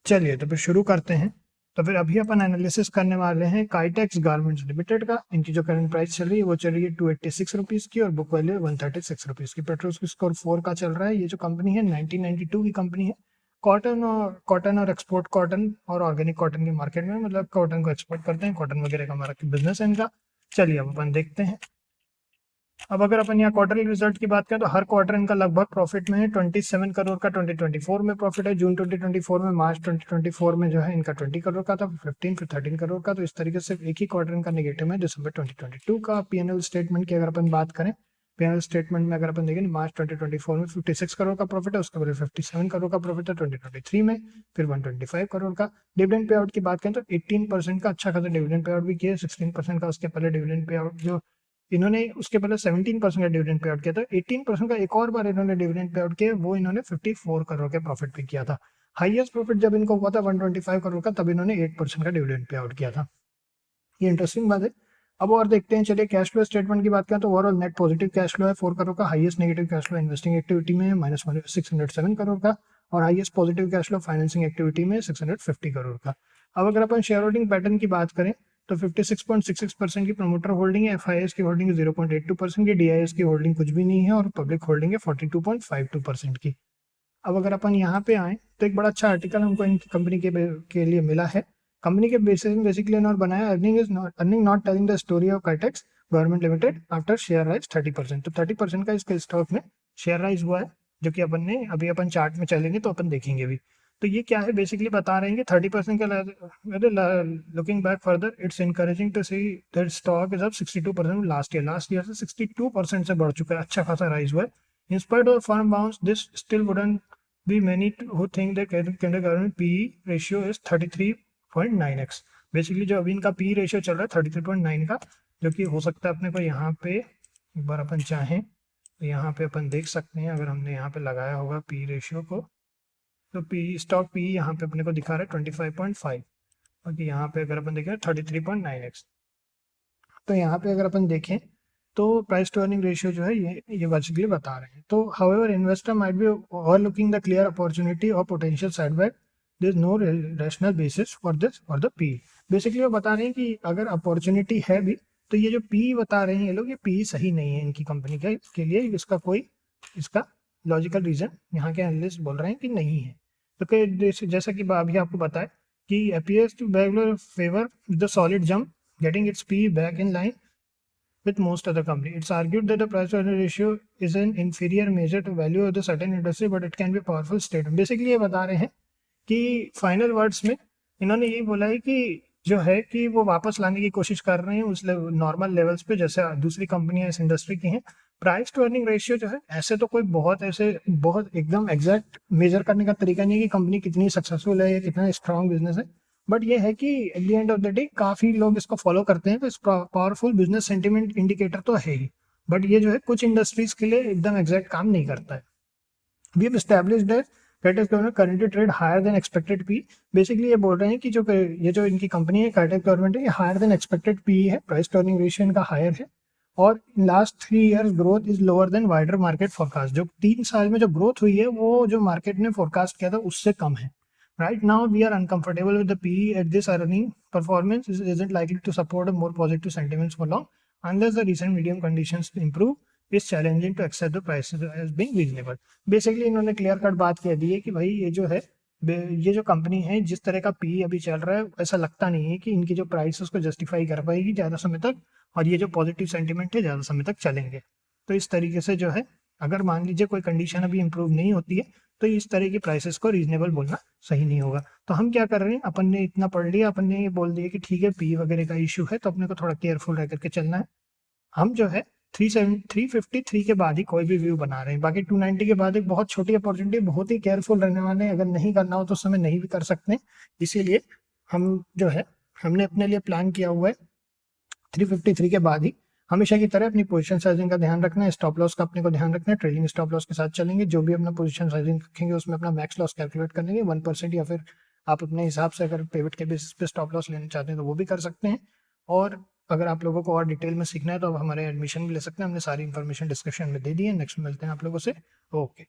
चलिए तो फिर शुरू करते हैं। तो फिर अभी अपन एनालिसिस करने वाले हैं काइटेक्स गारमेंट्स लिमिटेड का। इनकी जो करंट प्राइस चल रही है वो चल रही है 286 रुपीज़ की और बुक वैल्यू 136 रुपीज़ की। पेट्रोल स्कोर 4 का चल रहा है। ये जो कंपनी है 1992 की कंपनी है। कॉटन और एक्सपोर्ट कॉटन और ऑर्गेनिक कॉटन के मार्केट में, मतलब कॉटन को एक्सपोर्ट करते हैं, कॉटन वगैरह का हमारा बिजनेस है इनका। चलिए अब अपन देखते हैं। अब अगर अपन यहाँ क्वार्टरली रिजल्ट की बात करें तो हर क्वार्टर इनका लगभग प्रॉफिट में है। 27 करोड़ का 2024 में प्रॉफिट है, जून 2024 में, मार्च 2024 में जो है इनका 20 करोड़ का था, 15 फिर 13 करोड़ का। तो इस तरीके से एक ही क्वार्टर इनका नेगेटिव में दिसंबर 2022 का। पीएनएल स्टेटमेंट की अगर अपन बात करें, पीएनएल स्टेटमेंट में अगर अपन देखें मार्च 2024 में 56 करोड़ का प्रॉफिट है, उसके बाद 57 करोड़ का प्रॉफिट है 2023 में, फिर 125 करोड़ का। डिविडेंड पे आउट की बात करें तो 18% का अच्छा खासा डिविडेंड पे आउट भी किया, 16% का उसके पहले डिविडेंड पे आउट जो इन्होंने उसके पहले 17% का डिविडेंड पे आउट किया था। 18% का एक और बार इन्होंने डिविडेंड पे आउट किया, वो इन्होंने 54 करोड़ के प्रॉफिट पे किया था। हाईएस्ट प्रॉफिट जब इनको हुआ था 125 करोड़ का, तब इन्होंने 8% का डिविडेंड पे आउट किया था। ये इंटरेस्टिंग बात है। अब और देखते हैं। चलिए कैश फ्लो स्टेटमेंट की बात करें तो overall net positive cash flow है 4 करोड़ का। Highest negative cash flow investing activity में माइनस 607 करोड़ का, और highest positive cash flow financing activity में 650 करोड़ का। अब अगर अपन शेयर होल्डिंग पैटर्न की बात करें तो 56.66% की प्रमोटर होल्डिंग है, एफआईएस की होल्डिंग 0.82% की, डीआईएस की होल्डिंग कुछ भी नहीं है, और पब्लिक होल्डिंग है 42.52% की। अब अगर अपन यहाँ पे आए तो एक बड़ा अच्छा आर्टिकल हमको इनकी कंपनी के लिए मिला है। कंपनी के बेसिस में बेसिकली इन्होंने बनाया earning not telling the story of Kitex government limited after share rise 30%। तो 30% का इसके स्टॉक में शेयर राइज हुआ है, जो कि अपन ने अभी अपन चार्ट में चलेंगे तो अपन देखेंगे भी। तो ये क्या है, बेसिकली बता रहे हैं कि 30% का looking back further it's encouraging to see that stock is up 62% last year से 62% से बढ़ चुका है, अच्छा खासा राइज हुआ है। In spite of firm bounce this still wouldn't be many who think that candle government PE ratio is 33.9x। Basically जो अभी इनका पी रेशियो चल रहा है 33.9 का, जो कि हो सकता है अपने को यहाँ पे एक बार अपन चाहें तो यहाँ पे अपन देख सकते हैं। अगर हमने यहाँ पे लगाया होगा पी रेशियो को, तो पी स्टॉक पी यहाँ पे अपने को दिखा रहा है 25.5, और यहाँ पे अगर अपन देखें 33.9x। तो यहाँ पे अगर अपन देखें तो प्राइस टू अर्निंग रेशियो जो है ये बेसिकली बता रहे हैं। तो however investor might be overlooking the clear opportunity और potential side back, there is no rational basis for the P. Basically वो बता रहे हैं कि अगर अपॉर्चुनिटी है भी, तो ये जो पी बता रहे हैं ये लोग, ये पी सही नहीं है इनकी कंपनी के लिए। इसका कोई इसका लॉजिकल रीजन यहाँ के एनालिस्ट बोल रहे हैं कि नहीं है। तो जैसा कि अभी आपको बताया कि appears to regular favor the solid jump, getting its P back in line with most other company. It's argued that the price to earning ratio is an inferior measure to value of the certain industry, but it can be a powerful statement. Basically ये बता रहे हैं कि final words में इन्होंने यही बोला है कि जो है कि वो वापस लाने की कोशिश कर रहे हैं उस नॉर्मल लेवल्स पे जैसे दूसरी कंपनियां इस इंडस्ट्री की हैं। प्राइस टू अर्निंग रेशियो जो है ऐसे तो कोई बहुत एकदम एग्जैक्ट मेजर करने का तरीका नहीं है कि कंपनी कितनी सक्सेसफुल है या कितना स्ट्रॉन्ग बिजनेस है। बट ये है कि at the end of the day काफी लोग इसको फॉलो करते हैं, तो इस पावरफुल बिजनेस सेंटिमेंट इंडिकेटर तो है ही। बट ये जो है कुछ इंडस्ट्रीज के लिए एकदम एग्जैक्ट काम नहीं करता है। We have established that Kitex government currently trade higher than expected P. Basically ये बोल रहे हैं कि ये जो इनकी कंपनी है काइटेक्स गवर्नमेंट है, ये हायर देन एक्सपेक्टेड पी है, प्राइस टू अर्निंग रेशियो इनका हायर है, और last 3 years growth is lower than wider market forecast. जो 3 साल में जो ग्रोथ हुई है वो जो मार्केट ने फोरकास्ट किया था उससे कम है। Right now, we are uncomfortable with the PE at this earning performance isn't likely to support a more positive sentiments for long unless the recent medium conditions improve. It's challenging to accept the prices as being reasonable. Basically, इन्होंने clear cut बात कह दी है कि भाई ये जो company है जिस तरह का पी अभी चल रहा है, ऐसा लगता नहीं है कि इनकी जो प्राइस उसको जस्टिफाई कर पाएगी ज़्यादा समय तक, और ये जो पॉजिटिव सेंटिमेंट है ज़्यादा समय तक चलेंगे। तो इस तरीके से जो है अगर मान लीजिए कोई कंडीशन अभी इंप्रूव नहीं होती है तो इस तरह की प्राइसेस को रीजनेबल बोलना सही नहीं होगा। तो हम क्या कर रहे हैं, अपन ने इतना पढ़ लिया, अपन ने ये बोल दिया कि ठीक है पी वगैरह का इशू है तो अपने को थोड़ा केयरफुल रह करके चलना है। हम जो है 353 के बाद ही कोई भी व्यू बना रहे हैं। बाकी 290 के बाद एक बहुत छोटी अपॉर्चुनिटी, बहुत ही केयरफुल रहने वाले हैं। अगर नहीं करना हो तो उस समय नहीं भी कर सकते, इसीलिए हम जो है हमने अपने लिए प्लान किया हुआ है 353 के बाद ही हमेशा की तरह अपनी पोजीशन साइजिंग का ध्यान रखना है, स्टॉप लॉस का अपने को ध्यान रखना है, ट्रेलिंग स्टॉप लॉस के साथ चलेंगे। जो भी अपना पोजीशन साइजिंग रखेंगे उसमें अपना मैक्स लॉस कैलकुलेट कर लेंगे 1%, या फिर आप अपने हिसाब से अगर पेविट के बेसिस पे स्टॉप लॉस लेना चाहते हैं तो वो भी कर सकते हैं। और अगर आप लोगों को और डिटेल में सीखना है तो आप हमारे एडमिशन भी ले सकते हैं, हमने सारी इन्फॉर्मेशन डिस्क्रिप्शन में दे दी है। नेक्स्ट मिलते हैं आप लोगों से, ओके।